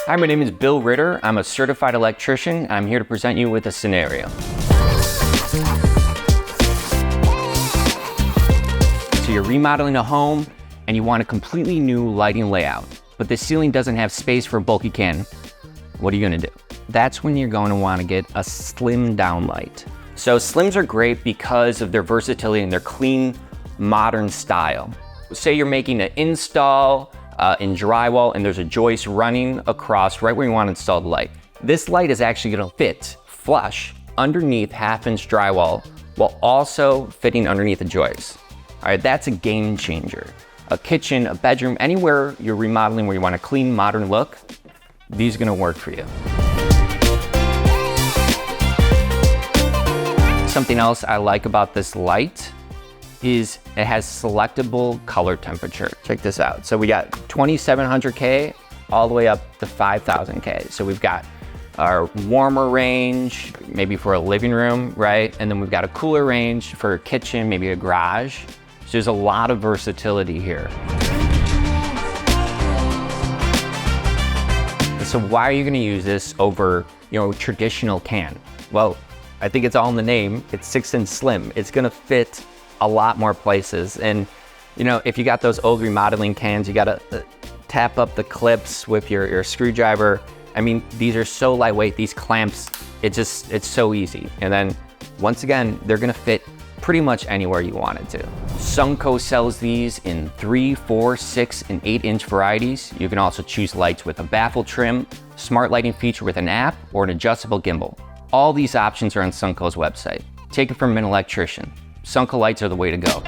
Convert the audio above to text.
Hi, my name is Bill Ritter. I'm a certified electrician. I'm here to present you with a scenario. So you're remodeling a home and you want a completely new lighting layout, but the ceiling doesn't have space for a bulky can. What are you gonna do? That's when you're going to want to get a slim downlight. So slims are great because of their versatility and their clean, modern style. Say you're making an install in drywall and there's a joist running across right where you want to install the light. This light is actually going to fit flush underneath half-inch drywall while also fitting underneath a joist. All right, that's a game changer. A kitchen, a bedroom, anywhere you're remodeling where you want a clean, modern look, these are going to work for you. Something else I like about this light is it has selectable color temperature. Check this out. So we got 2700K all the way up to 5000K. So we've got our warmer range, maybe for a living room, right? And then we've got a cooler range for a kitchen, maybe a garage. So there's a lot of versatility here. So why are you gonna use this over, traditional can? Well, I think it's all in the name. It's 6-inch slim. It's gonna fit a lot more places. And if you got those old remodeling cans, you gotta tap up the clips with your screwdriver. I mean, these are so lightweight, these clamps, it's so easy. And then once again, they're gonna fit pretty much anywhere you want it to. Sunco sells these in 3, 4, 6, and 8-inch varieties. You can also choose lights with a baffle trim, smart lighting feature with an app, or an adjustable gimbal. All these options are on Sunco's website. Take it from an electrician. Sunco lights are the way to go.